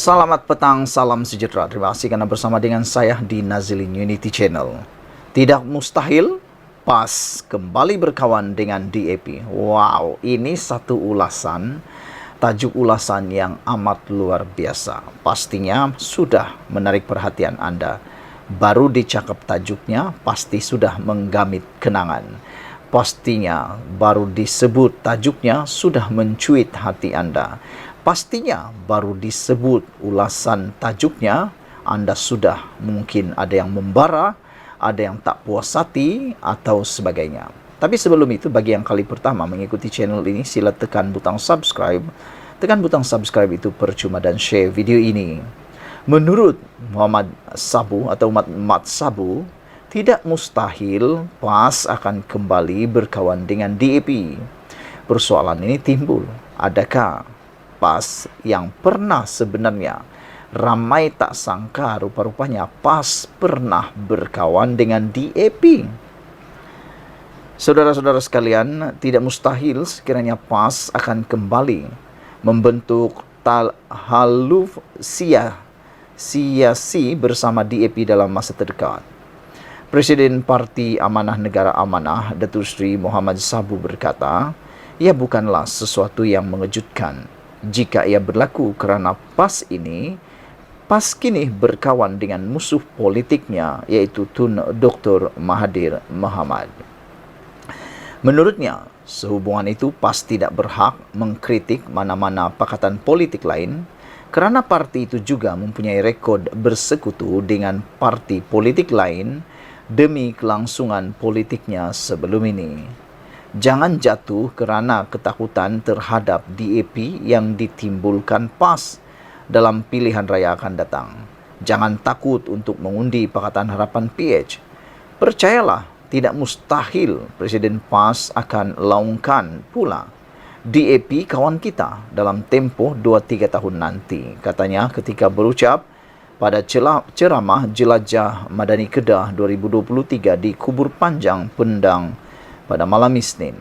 Selamat petang, salam sejahtera. Terima kasih karena bersama dengan saya di Nazilin Unity Channel. Tidak mustahil PAS kembali berkawan dengan DAP. Wow, ini satu ulasan, tajuk ulasan yang amat luar biasa. Pastinya sudah menarik perhatian Anda. Baru dicakap tajuknya, pasti sudah menggamit kenangan. Pastinya baru disebut tajuknya sudah mencuit hati Anda. Pastinya baru disebut ulasan tajuknya, Anda sudah mungkin ada yang membara, ada yang tak puas hati, atau sebagainya. Tapi sebelum itu, bagi yang kali pertama mengikuti channel ini, sila tekan butang subscribe. Tekan butang subscribe itu percuma dan share video ini. Menurut Muhammad Sabu atau Mat Sabu, tidak mustahil PAS akan kembali berkawan dengan DAP. Persoalan ini timbul, adakah PAS yang pernah sebenarnya ramai tak sangka rupa-rupanya PAS pernah berkawan dengan DAP? Saudara-saudara sekalian, tidak mustahil sekiranya PAS akan kembali membentuk haluf siasi bersama DAP dalam masa terdekat. Presiden Parti Amanah Negara Amanah, Datuk Seri Muhammad Sabu berkata, ia bukanlah sesuatu yang mengejutkan jika ia berlaku kerana PAS kini berkawan dengan musuh politiknya, iaitu Tun Dr. Mahathir Mohamad. Menurutnya, sehubungan itu PAS tidak berhak mengkritik mana-mana pakatan politik lain kerana parti itu juga mempunyai rekod bersekutu dengan parti politik lain demi kelangsungan politiknya sebelum ini. Jangan jatuh kerana ketakutan terhadap DAP yang ditimbulkan PAS dalam pilihan raya akan datang. Jangan takut untuk mengundi Pakatan Harapan PH. Percayalah, tidak mustahil Presiden PAS akan laungkan pula DAP kawan kita dalam tempoh 2-3 tahun nanti, katanya ketika berucap pada ceramah Jelajah Madani Kedah 2023 di Kubur Panjang Pendang pada malam Isnin.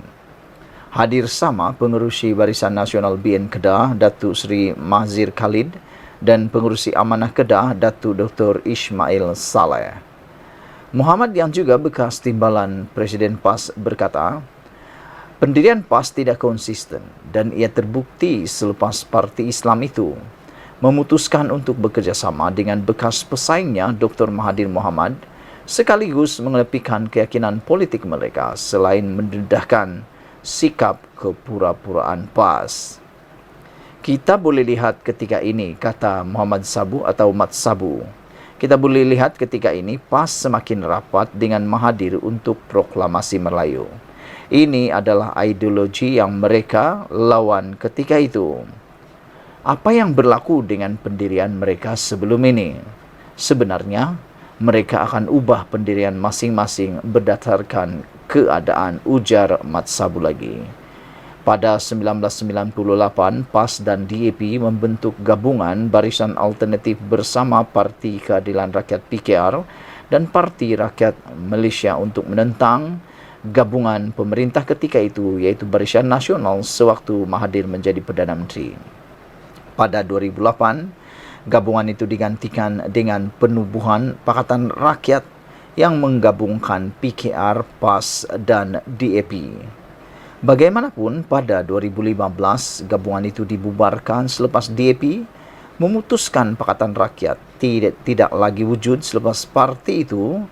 Hadir sama Pengerusi Barisan Nasional BN Kedah, Datuk Seri Mahzir Khalid, dan Pengerusi Amanah Kedah, Datuk Dr. Ismail Saleh. Muhammad yang juga bekas timbalan Presiden PAS berkata, pendirian PAS tidak konsisten dan ia terbukti selepas Parti Islam itu memutuskan untuk bekerjasama dengan bekas pesaingnya Dr. Mahathir Mohamad sekaligus mengelepihkan keyakinan politik mereka selain mendedahkan sikap kepura-puraan PAS. Kita boleh lihat ketika ini, kata Muhammad Sabu atau Mat Sabu, kita boleh lihat ketika ini PAS semakin rapat dengan Mahathir untuk proklamasi Melayu. Ini adalah ideologi yang mereka lawan ketika itu. Apa yang berlaku dengan pendirian mereka sebelum ini? Sebenarnya, mereka akan ubah pendirian masing-masing berdasarkan keadaan, ujar Mat Sabu lagi. Pada 1998, PAS dan DAP membentuk gabungan Barisan Alternatif bersama Parti Keadilan Rakyat PKR dan Parti Rakyat Malaysia untuk menentang gabungan pemerintah ketika itu, iaitu Barisan Nasional sewaktu Mahathir menjadi Perdana Menteri. Pada 2008, gabungan itu digantikan dengan penubuhan Pakatan Rakyat yang menggabungkan PKR, PAS dan DAP. Bagaimanapun, pada 2015, gabungan itu dibubarkan selepas DAP memutuskan Pakatan Rakyat tidak lagi wujud selepas parti itu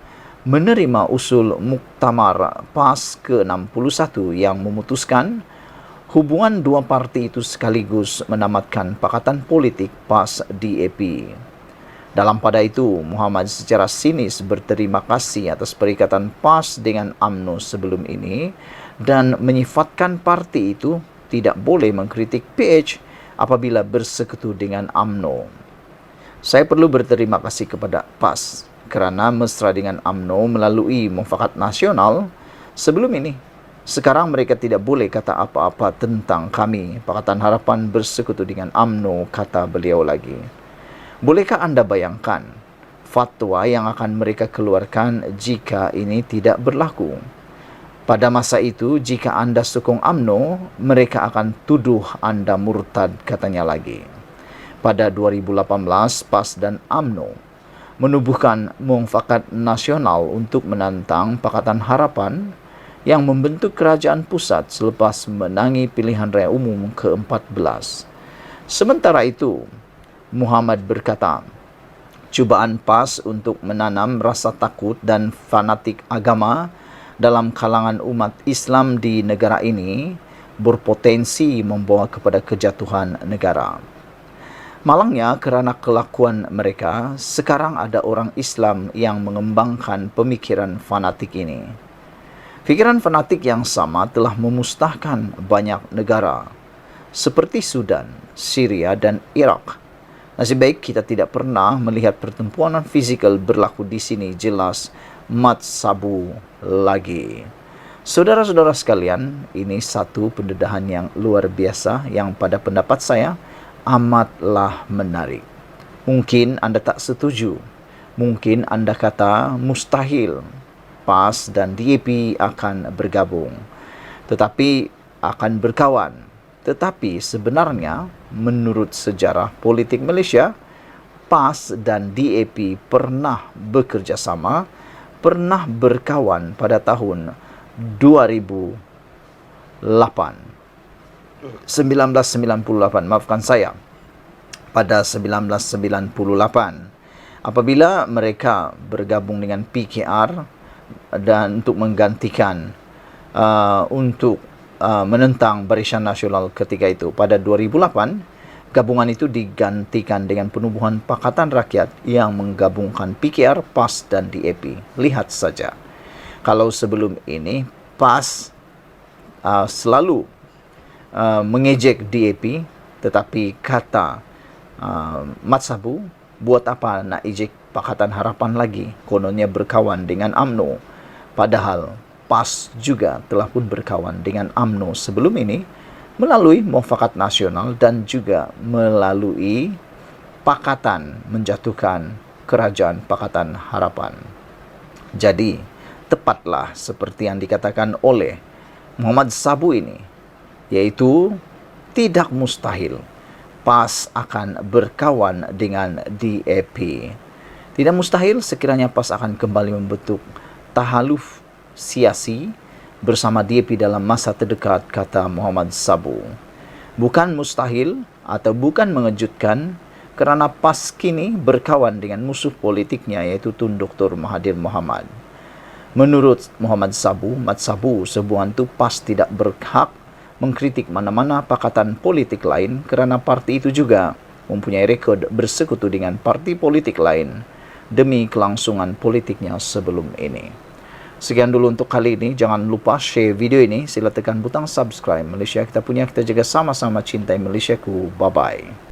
menerima usul Muktamar PAS ke-61 yang memutuskan hubungan dua parti itu sekaligus menamatkan pakatan politik PAS DAP. Dalam pada itu, Muhammad secara sinis berterima kasih atas perikatan PAS dengan UMNO sebelum ini dan menyifatkan parti itu tidak boleh mengkritik PH apabila bersekutu dengan UMNO. Saya perlu berterima kasih kepada PAS kerana mesra dengan UMNO melalui Mufakat Nasional sebelum ini. Sekarang mereka tidak boleh kata apa-apa tentang kami, Pakatan Harapan bersekutu dengan UMNO, kata beliau lagi. Bolehkah anda bayangkan fatwa yang akan mereka keluarkan jika ini tidak berlaku? Pada masa itu, jika anda sokong UMNO, mereka akan tuduh anda murtad, katanya lagi. Pada 2018, PAS dan UMNO menubuhkan Mufakat Nasional untuk menantang Pakatan Harapan yang membentuk kerajaan pusat selepas menangi pilihan raya umum ke-14. Sementara itu, Muhammad berkata, cubaan PAS untuk menanam rasa takut dan fanatik agama dalam kalangan umat Islam di negara ini berpotensi membawa kepada kejatuhan negara. Malangnya kerana kelakuan mereka, sekarang ada orang Islam yang mengembangkan pemikiran fanatik ini. Fikiran fanatik yang sama telah memusnahkan banyak negara seperti Sudan, Syria dan Iraq. Nasib baik kita tidak pernah melihat pertempuran fizikal berlaku di sini, jelas mat sabu lagi. Saudara-saudara sekalian, ini satu pendedahan yang luar biasa yang pada pendapat saya amatlah menarik. Mungkin Anda tak setuju. Mungkin Anda kata mustahil PAS dan DAP akan bergabung. Tetapi akan berkawan. Tetapi sebenarnya menurut sejarah politik Malaysia, PAS dan DAP pernah bekerja sama, pernah berkawan pada tahun 2008. 1998, maafkan saya, pada 1998 apabila mereka bergabung dengan PKR dan untuk menggantikan untuk menentang Barisan Nasional ketika itu. Pada 2008 gabungan itu digantikan dengan penubuhan Pakatan Rakyat yang menggabungkan PKR, PAS dan DAP. Lihat saja, kalau sebelum ini PAS selalu mengejek DAP, tetapi kata mat sabu, buat apa nak ejek Pakatan Harapan lagi, kononnya berkawan dengan UMNO. Padahal PAS juga telah pun berkawan dengan UMNO sebelum ini melalui Mufakat Nasional dan juga melalui pakatan menjatuhkan kerajaan Pakatan Harapan. Jadi tepatlah seperti yang dikatakan oleh Muhammad Sabu ini, yaitu tidak mustahil PAS akan berkawan dengan DAP. Tidak mustahil sekiranya PAS akan kembali membentuk tahaluf siasi bersama DAP dalam masa terdekat, kata Muhammad Sabu. Bukan mustahil atau bukan mengejutkan kerana PAS kini berkawan dengan musuh politiknya, yaitu Tun Dr. Mahathir Mohamad. Menurut Muhammad Sabu, Mat Sabu, sebuah itu PAS tidak berhak mengkritik mana-mana pakatan politik lain kerana parti itu juga mempunyai rekod bersekutu dengan parti politik lain demi kelangsungan politiknya sebelum ini. Sekian dulu untuk kali ini. Jangan lupa share video ini. Sila tekan butang subscribe. Malaysia kita punya, kita jaga sama-sama cintai Malaysiaku. Bye-bye.